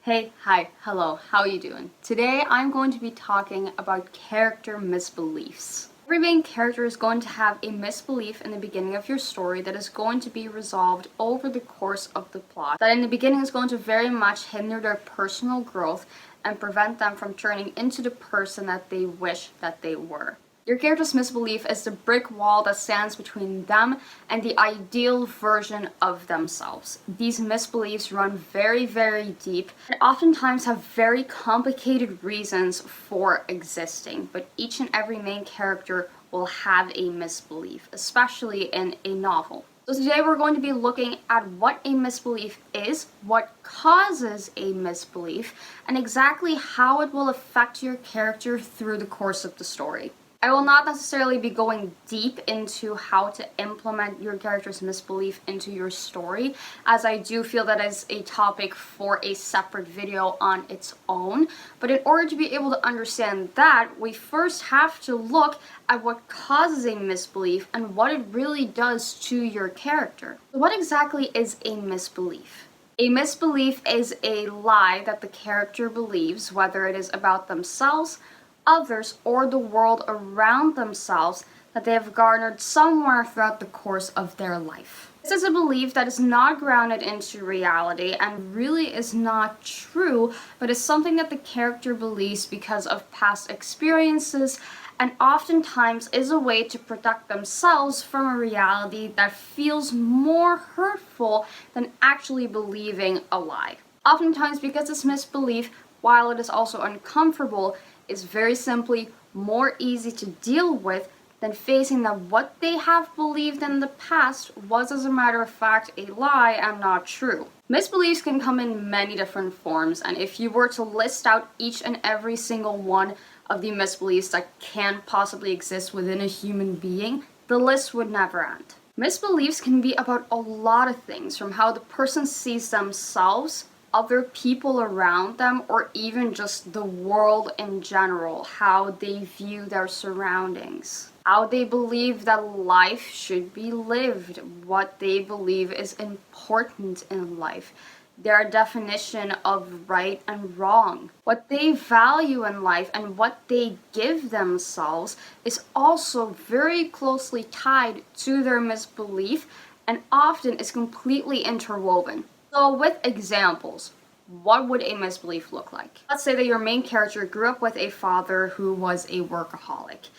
Hey, hi, hello, how are you doing? Today I'm going to be talking about character misbeliefs. Every main character is going to have a misbelief in the beginning of your story that is going to be resolved over the course of the plot. That in the beginning is going to very much hinder their personal growth and prevent them from turning into the person that they wish that they were. Your character's misbelief is the brick wall that stands between them and the ideal version of themselves. These misbeliefs run very, very deep and oftentimes have very complicated reasons for existing, but each and every main character will have a misbelief, especially in a novel. So today we're going to be looking at what a misbelief is, what causes a misbelief, and exactly how it will affect your character through the course of the story. I will not necessarily be going deep into how to implement your character's misbelief into your story, as I do feel that is a topic for a separate video on its own. But in order to be able to understand that, we first have to look at what causes a misbelief and what it really does to your character. So what exactly is a misbelief? A misbelief is a lie that the character believes, whether it is about themselves, others, or the world around themselves, that they have garnered somewhere throughout the course of their life. This is a belief that is not grounded into reality and really is not true, but is something that the character believes because of past experiences, and oftentimes is a way to protect themselves from a reality that feels more hurtful than actually believing a lie. Oftentimes, because this misbelief, while it is also uncomfortable, is very simply more easy to deal with than facing that what they have believed in the past was, as a matter of fact, a lie and not true. Misbeliefs can come in many different forms, and if you were to list out each and every single one of the misbeliefs that can possibly exist within a human being, the list would never end. Misbeliefs can be about a lot of things, from how the person sees themselves, other people around them, or even just the world in general, how they view their surroundings, how they believe that life should be lived, what they believe is important in life, their definition of right and wrong, what they value in life, and what they give themselves is also very closely tied to their misbelief and often is completely interwoven. So with examples, what would a misbelief look like? Let's say that your main character grew up with a father who was a workaholic.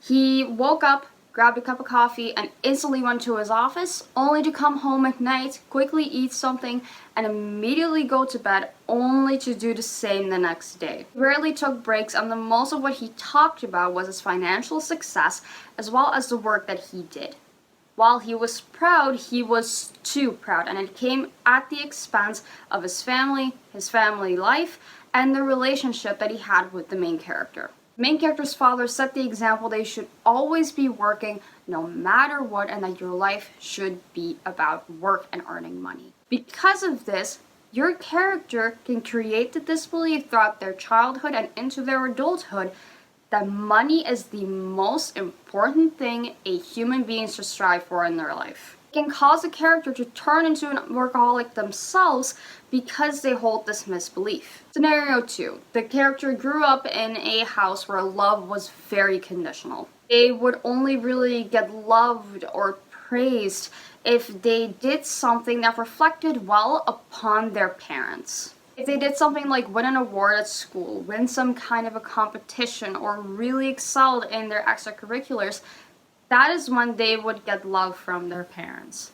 He woke up, grabbed a cup of coffee, and instantly went to his office, only to come home at night, quickly eat something, and immediately go to bed, only to do the same the next day. He rarely took breaks, and the most of what he talked about was his financial success, as well as the work that he did. While he was proud, he was too proud, and it came at the expense of his family life, and the relationship that he had with the main character. The main character's father set the example they should always be working no matter what, and that your life should be about work and earning money. Because of this, your character can create the disbelief throughout their childhood and into their adulthood that money is the most important thing a human being should strive for in their life. It can cause a character to turn into a workaholic themselves because they hold this misbelief. Scenario 2. The character grew up in a house where love was very conditional. They would only really get loved or praised if they did something that reflected well upon their parents. If they did something like win an award at school, win some kind of a competition, or really excelled in their extracurriculars, that is when they would get love from their parents.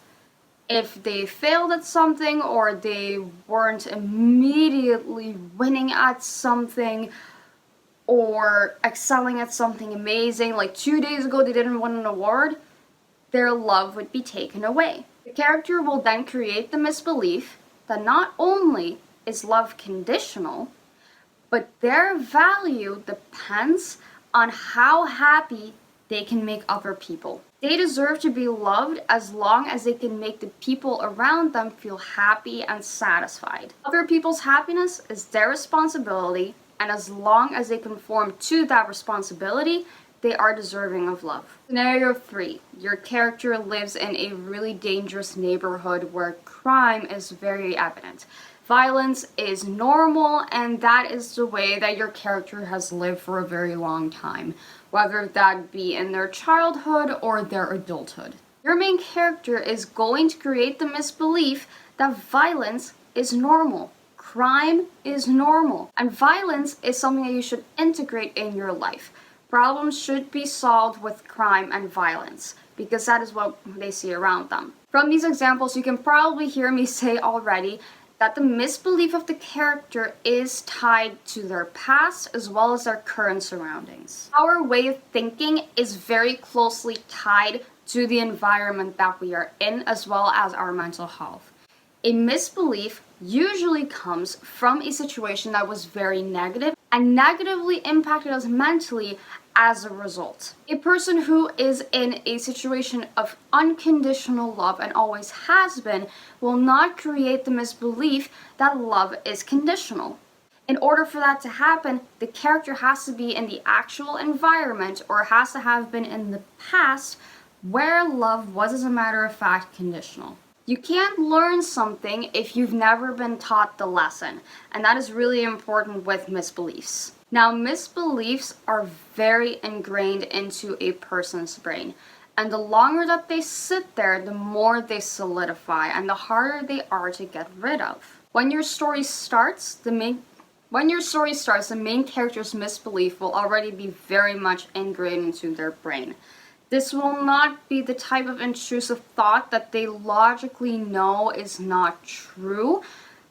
If they failed at something, or they weren't immediately winning at something, or excelling at something amazing, like 2 days ago they didn't win an award, their love would be taken away. The character will then create the misbelief that not only is love conditional, but their value depends on how happy they can make other people. They deserve to be loved as long as they can make the people around them feel happy and satisfied. Other people's happiness is their responsibility, and as long as they conform to that responsibility, they are deserving of love. Scenario 3. Your character lives in a really dangerous neighborhood where crime is very evident. violence is normal and that is the way that your character has lived for a very long time, whether that be in their childhood or their adulthood. Your main character is going to create the misbelief that violence is normal. Crime is normal. And violence is something that you should integrate in your life. Problems should be solved with crime and violence, because that is what they see around them. From these examples, you can probably hear me say already that the misbelief of the character is tied to their past as well as their current surroundings. Our way of thinking is very closely tied to the environment that we are in as well as our mental health. A misbelief usually comes from a situation that was very negative and negatively impacted us mentally as a result. A person who is in a situation of unconditional love and always has been will not create the misbelief that love is conditional. In order for that to happen, the character has to be in the actual environment or has to have been in the past where love was, as a matter of fact, conditional. You can't learn something if you've never been taught the lesson, and that is really important with misbeliefs. Now, misbeliefs are very ingrained into a person's brain, and the longer that they sit there, the more they solidify, and the harder they are to get rid of. When your story starts, the main character's misbelief will already be very much ingrained into their brain. This will not be the type of intrusive thought that they logically know is not true,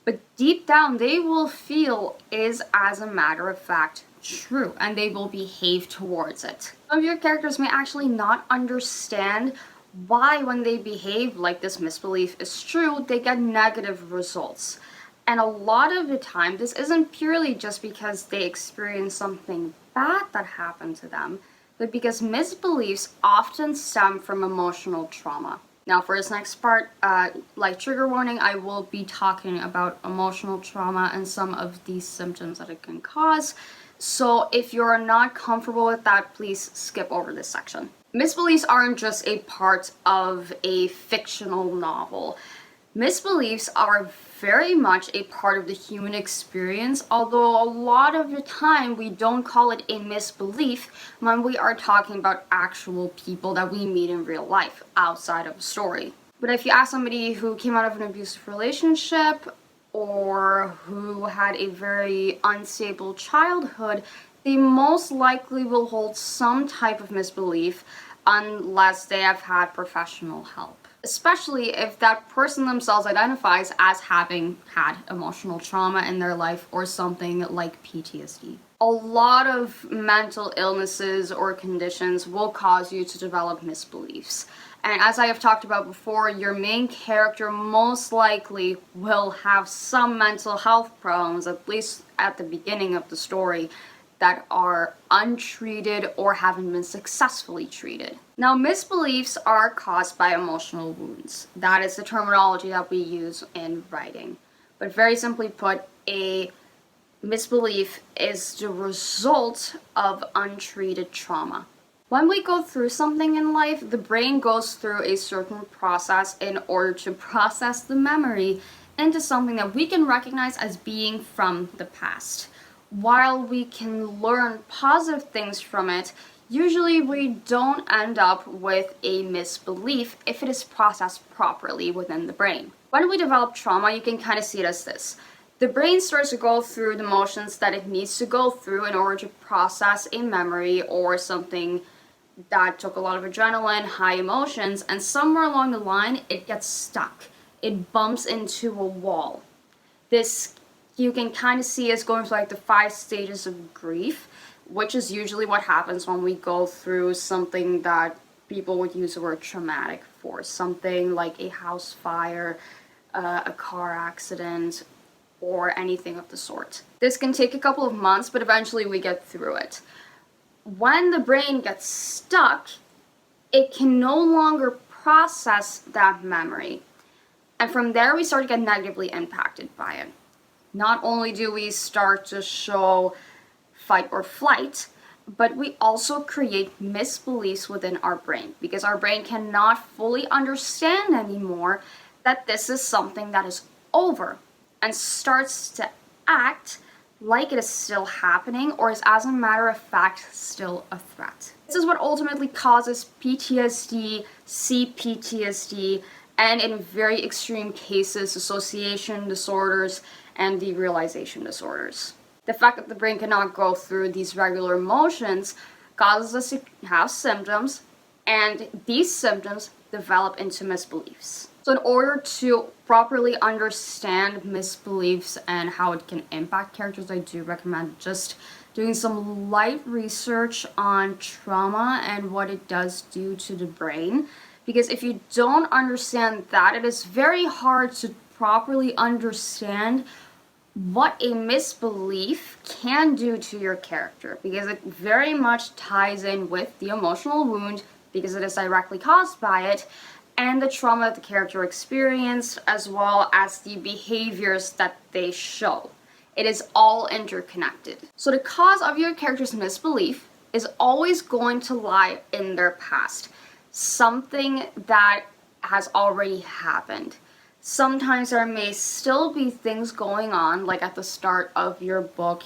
but deep down they will feel is, as a matter of fact, true, and they will behave towards it. Some of your characters may actually not understand why, when they behave like this misbelief is true, they get negative results. And a lot of the time, this isn't purely just because they experience something bad that happened to them, but because misbeliefs often stem from emotional trauma. Now, for this next part, like trigger warning, I will be talking about emotional trauma and some of these symptoms that it can cause. So if you're not comfortable with that, please skip over this section. Misbeliefs aren't just a part of a fictional novel. Misbeliefs are very much a part of the human experience, although a lot of the time we don't call it a misbelief when we are talking about actual people that we meet in real life outside of a story. But if you ask somebody who came out of an abusive relationship or who had a very unstable childhood, they most likely will hold some type of misbelief unless they have had professional help. Especially if that person themselves identifies as having had emotional trauma in their life or something like PTSD. A lot of mental illnesses or conditions will cause you to develop misbeliefs. And as I have talked about before, your main character most likely will have some mental health problems, at least at the beginning of the story, that are untreated or haven't been successfully treated. Now, misbeliefs are caused by emotional wounds. That is the terminology that we use in writing. But very simply put, a misbelief is the result of untreated trauma. When we go through something in life, the brain goes through a certain process in order to process the memory into something that we can recognize as being from the past. While we can learn positive things from it, usually we don't end up with a misbelief if it is processed properly within the brain. When we develop trauma, you can kind of see it as this. The brain starts to go through the motions that it needs to go through in order to process a memory or something that took a lot of adrenaline, high emotions, and somewhere along the line, it gets stuck. It bumps into a wall. This you can kind of see as going through like the 5 stages of grief, which is usually what happens when we go through something that people would use the word traumatic for. Something like a house fire, a car accident, or anything of the sort. This can take a couple of months, but eventually we get through it. When the brain gets stuck, it can no longer process that memory. And from there, we start to get negatively impacted by it. Not only do we start to show fight or flight, but we also create misbeliefs within our brain because our brain cannot fully understand anymore that this is something that is over. and starts to act like it is still happening or is, as a matter of fact, still a threat. This is what ultimately causes PTSD, CPTSD, and in very extreme cases, dissociation disorders and derealization disorders. The fact that the brain cannot go through these regular motions causes us to have symptoms, and these symptoms develop into misbeliefs. So in order to properly understand misbeliefs and how it can impact characters, I do recommend just doing some light research on trauma and what it does do to the brain. Because if you don't understand that, it is very hard to properly understand what a misbelief can do to your character, because it very much ties in with the emotional wound, because it is directly caused by it, and the trauma that the character experienced, as well as the behaviors that they show. It is all interconnected. So the cause of your character's misbelief is always going to lie in their past, something that has already happened. Sometimes there may still be things going on, like at the start of your book.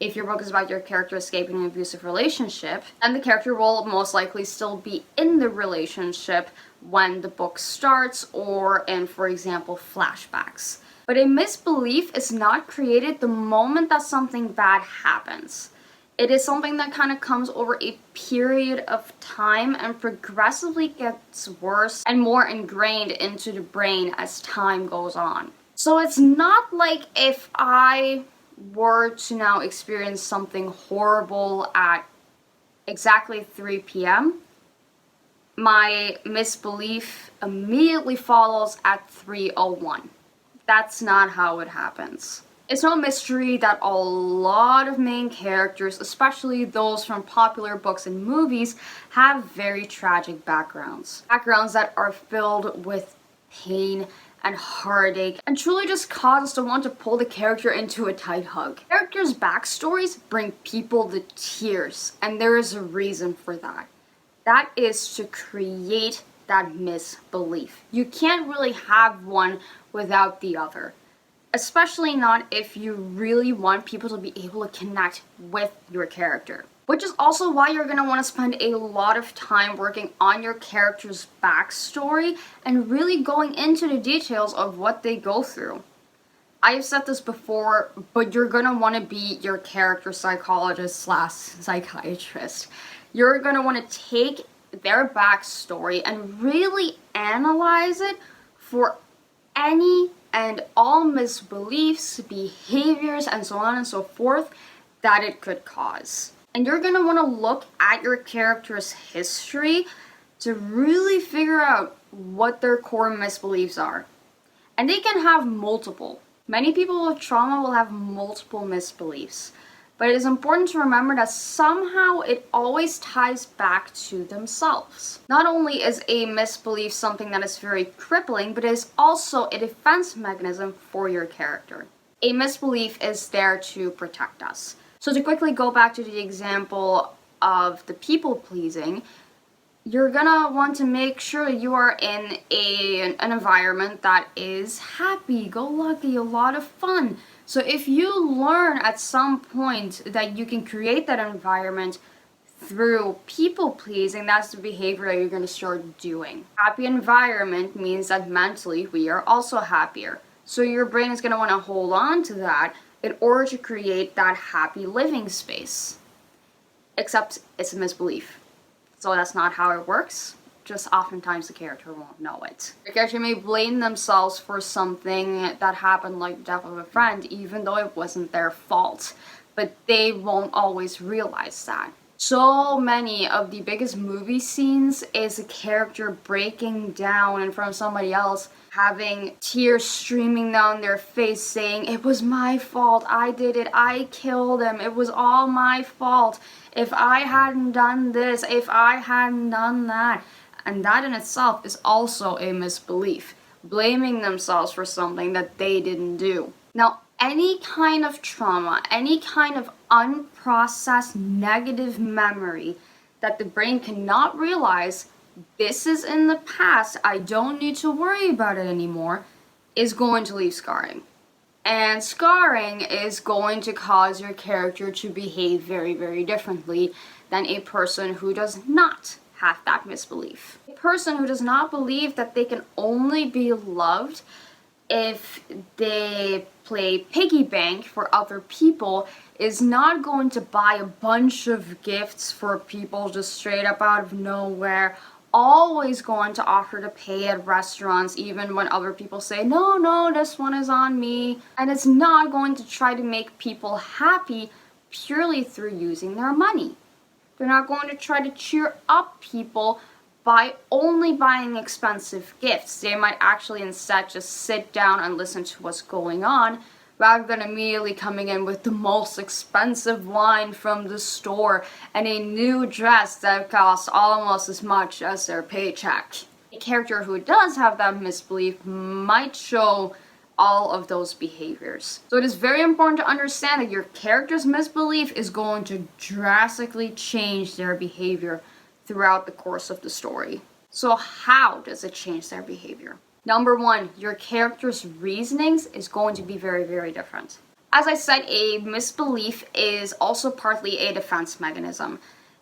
If your book is about your character escaping an abusive relationship, then the character will most likely still be in the relationship when the book starts, or in, for example, flashbacks. But a misbelief is not created the moment that something bad happens. It is something that kind of comes over a period of time and progressively gets worse and more ingrained into the brain as time goes on. So it's not like if I were to now experience something horrible at exactly 3 p.m., my misbelief immediately follows at 3:01. That's not how it happens. It's no mystery that a lot of main characters, especially those from popular books and movies, have very tragic backgrounds. Backgrounds that are filled with pain and heartache, and truly just cause us to want to pull the character into a tight hug. Characters' backstories bring people to tears, and there is a reason for that. That is to create that misbelief. You can't really have one without the other. Especially not if you really want people to be able to connect with your character. Which is also why you're going to want to spend a lot of time working on your character's backstory and really going into the details of what they go through. I have said this before, but you're going to want to be your character psychologist / psychiatrist. You're going to want to take their backstory and really analyze it for any and all misbeliefs, behaviors, and so on and so forth that it could cause. And you're going to want to look at your character's history to really figure out what their core misbeliefs are. And they can have multiple. Many people with trauma will have multiple misbeliefs. But it is important to remember that somehow it always ties back to themselves. Not only is a misbelief something that is very crippling, but it is also a defense mechanism for your character. A misbelief is there to protect us. So to quickly go back to the example of the people pleasing, you're gonna want to make sure you are in an environment that is happy-go-lucky, a lot of fun. So if you learn at some point that you can create that environment through people pleasing, that's the behavior that you're going to start doing. Happy environment means that mentally we are also happier. So your brain is going to want to hold on to that in order to create that happy living space. Except it's a misbelief. So that's not how it works. Just oftentimes the character won't know it. The character may blame themselves for something that happened, like the death of a friend, even though it wasn't their fault. But they won't always realize that. So many of the biggest movie scenes is a character breaking down in front of somebody else, having tears streaming down their face, saying, "It was my fault, I did it, I killed him, it was all my fault. If I hadn't done this, if I hadn't done that." And that in itself is also a misbelief, blaming themselves for something that they didn't do. Now, any kind of trauma, any kind of unprocessed negative memory that the brain cannot realize, this is in the past, I don't need to worry about it anymore, is going to leave scarring. And scarring is going to cause your character to behave very, very differently than a person who does not have that misbelief. A person who does not believe that they can only be loved if they play piggy bank for other people is not going to buy a bunch of gifts for people just straight up out of nowhere, always going to offer to pay at restaurants even when other people say, no, no, this one is on me. And it's not going to try to make people happy purely through using their money. They're not going to try to cheer up people by only buying expensive gifts. They might actually instead just sit down and listen to what's going on rather than immediately coming in with the most expensive wine from the store and a new dress that costs almost as much as their paycheck. A character who does have that misbelief might show all of those behaviors. So it is very important to understand that your character's misbelief is going to drastically change their behavior throughout the course of the story. So how does it change their behavior? Number one, your character's reasonings is going to be very, very different. As I said, a misbelief is also partly a defense mechanism.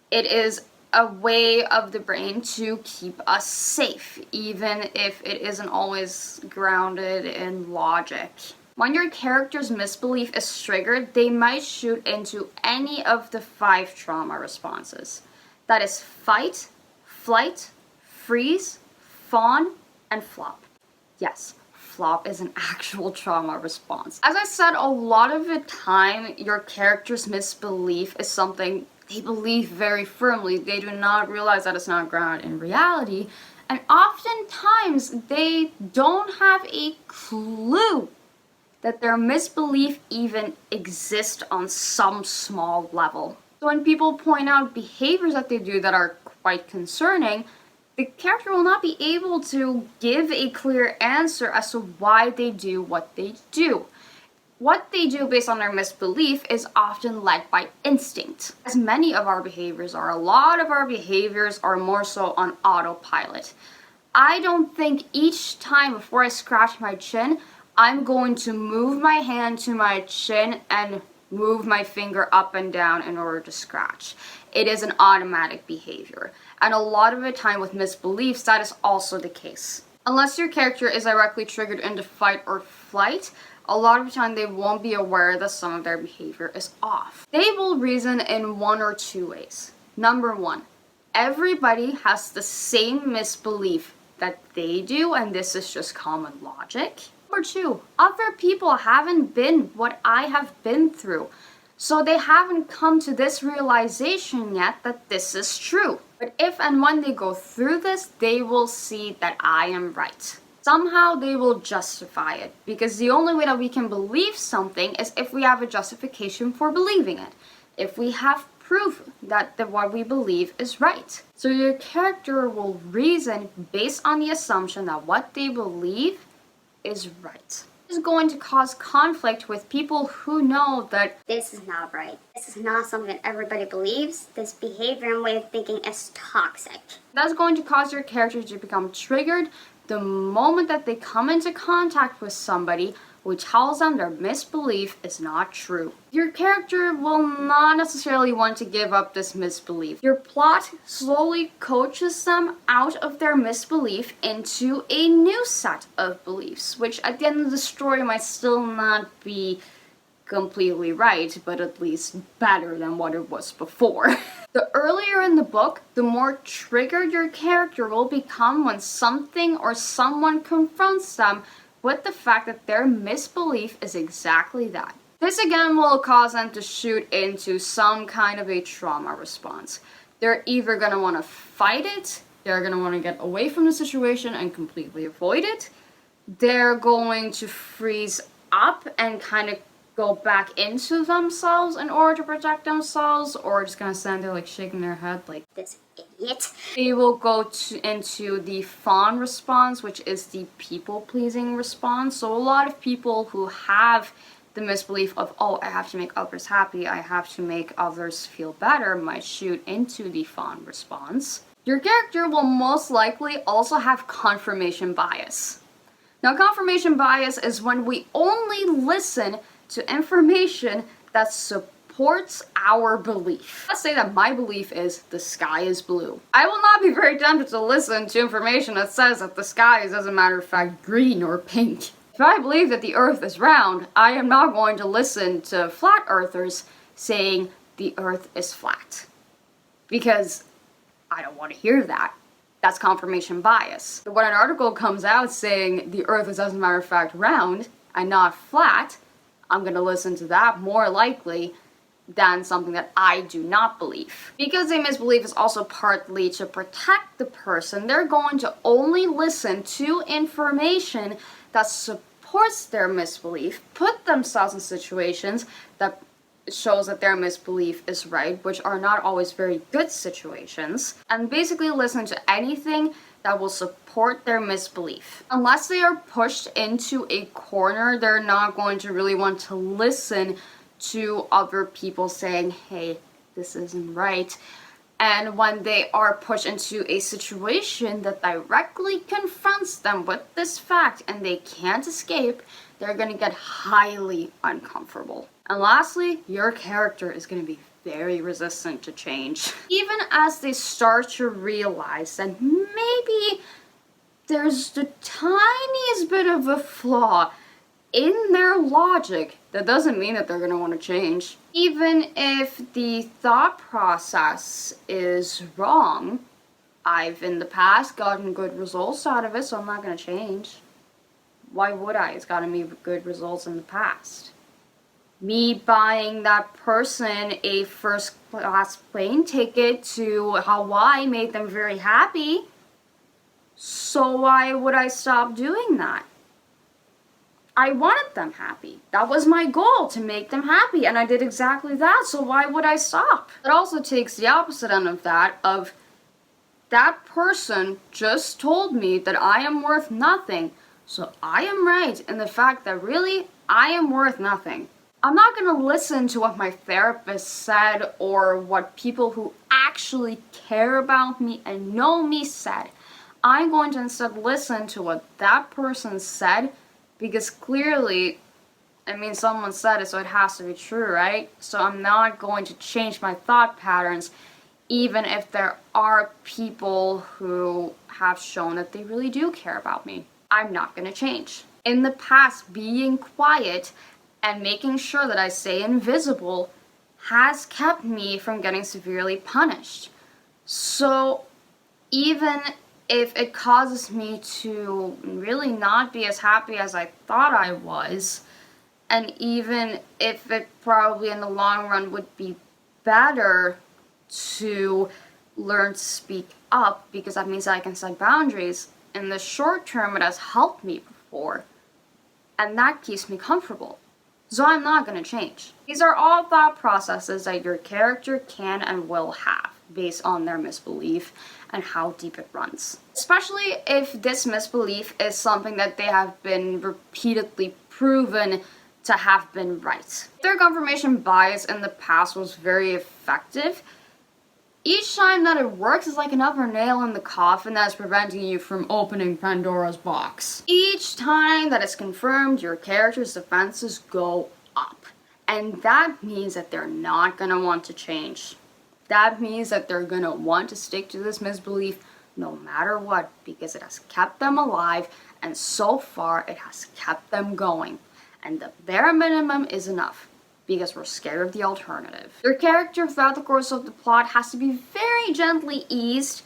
It is a way of the brain to keep us safe, even if it isn't always grounded in logic. When your character's misbelief is triggered, they might shoot into any of the 5 trauma responses. That is fight, flight, freeze, fawn, and flop. Yes, flop is an actual trauma response. As I said, a lot of the time, your character's misbelief is something they believe very firmly. They do not realize that it's not grounded in reality. And oftentimes, they don't have a clue that their misbelief even exists on some small level. So when people point out behaviors that they do that are quite concerning, the character will not be able to give a clear answer as to why they do what they do. What they do based on their misbelief is often led by instinct. As many of our behaviors are, a lot of our behaviors are more so on autopilot. I don't think each time before I scratch my chin, I'm going to move my hand to my chin and move my finger up and down in order to scratch. It is an automatic behavior. And a lot of the time with misbeliefs, that is also the case. Unless your character is directly triggered into fight or flight, a lot of the time they won't be aware that some of their behavior is off. They will reason in 1 or 2 ways. Number 1, everybody has the same misbelief that they do, and this is just common logic. Number 2, other people haven't been what I have been through, so they haven't come to this realization yet that this is true. But if and when they go through this, they will see that I am right. Somehow they will justify it, because the only way that we can believe something is if we have a justification for believing it. If we have proof that what we believe is right. So your character will reason based on the assumption that what they believe is right. This is going to cause conflict with people who know that this is not right. This is not something that everybody believes. This behavior and way of thinking is toxic. That's going to cause your character to become triggered the moment that they come into contact with somebody who tells them their misbelief is not true. Your character will not necessarily want to give up this misbelief. Your plot slowly coaches them out of their misbelief into a new set of beliefs, which at the end of the story might still not be completely right, but at least better than what it was before. The earlier in the book, the more triggered your character will become when something or someone confronts them with the fact that their misbelief is exactly that. This again will cause them to shoot into some kind of a trauma response. They're either going to want to fight it, they're going to want to get away from the situation and completely avoid it, they're going to freeze up and kind of go back into themselves in order to protect themselves, or just gonna stand there like shaking their head like this idiot. They will go into the fawn response, which is the people-pleasing response. So a lot of people who have the misbelief of, oh, I have to make others happy, I have to make others feel better, might shoot into the fawn response. Your character will most likely also have confirmation bias. Now, confirmation bias is when we only listen to information that supports our belief. Let's say that my belief is the sky is blue. I will not be very tempted to listen to information that says that the sky is, as a matter of fact, green or pink. If I believe that the earth is round, I am not going to listen to flat earthers saying the earth is flat. Because I don't want to hear that. That's confirmation bias. When an article comes out saying the earth is, as a matter of fact, round and not flat, I'm going to listen to that more likely than something that I do not believe. Because a misbelief is also partly to protect the person, they're going to only listen to information that supports their misbelief, put themselves in situations that shows that their misbelief is right, which are not always very good situations, and basically listen to anything that will support their misbelief. Unless they are pushed into a corner, they're not going to really want to listen to other people saying, hey, this isn't right. And when they are pushed into a situation that directly confronts them with this fact and they can't escape, they're going to get highly uncomfortable. And lastly, your character is going to be very resistant to change. Even as they start to realize that maybe there's the tiniest bit of a flaw in their logic, that doesn't mean that they're going to want to change. Even if the thought process is wrong, I've in the past gotten good results out of it, so I'm not going to change. Why would I? It's gotten me good results in the past. Me buying that person a first class plane ticket to Hawaii made them very happy. So why would I stop doing that? I wanted them happy. That was my goal, to make them happy, and I did exactly that, so why would I stop? It also takes the opposite end of that person just told me that I am worth nothing, so I am right in the fact that really, I am worth nothing. I'm not going to listen to what my therapist said or what people who actually care about me and know me said. I'm going to instead listen to what that person said, because clearly, I mean, someone said it, so it has to be true, right? So I'm not going to change my thought patterns, even if there are people who have shown that they really do care about me. I'm not going to change. In the past, being quiet and making sure that I stay invisible has kept me from getting severely punished. So even if it causes me to really not be as happy as I thought I was, and even if it probably in the long run would be better to learn to speak up, because that means I can set boundaries, in the short term it has helped me before, and that keeps me comfortable. So I'm not going to change. These are all thought processes that your character can and will have based on their misbelief and how deep it runs. Especially if this misbelief is something that they have been repeatedly proven to have been right. If their confirmation bias in the past was very effective, each time that it works is like another nail in the coffin that's preventing you from opening Pandora's box. Each time that it's confirmed, your character's defenses go up. And that means that they're not going to want to change. That means that they're going to want to stick to this misbelief no matter what, because it has kept them alive, and so far it has kept them going. And the bare minimum is enough, because we're scared of the alternative. Your character throughout the course of the plot has to be very gently eased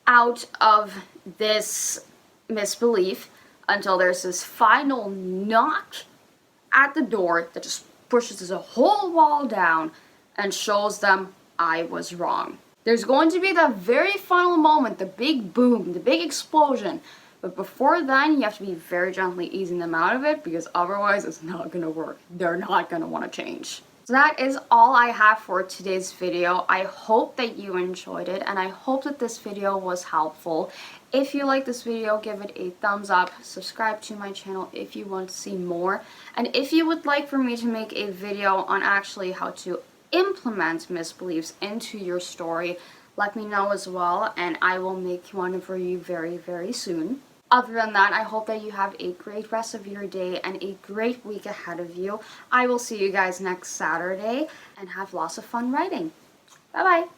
out of this misbelief until there's this final knock at the door that just pushes the whole wall down and shows them I was wrong. There's going to be that very final moment, the big boom, the big explosion. But before then, you have to be very gently easing them out of it, because otherwise it's not going to work. They're not going to want to change. So that is all I have for today's video. I hope that you enjoyed it, and I hope that this video was helpful. If you like this video, give it a thumbs up, subscribe to my channel if you want to see more, and if you would like for me to make a video on actually how to implement misbeliefs into your story, let me know as well, and I will make one for you very, very soon. Other than that, I hope that you have a great rest of your day and a great week ahead of you. I will see you guys next Saturday and have lots of fun writing. Bye bye.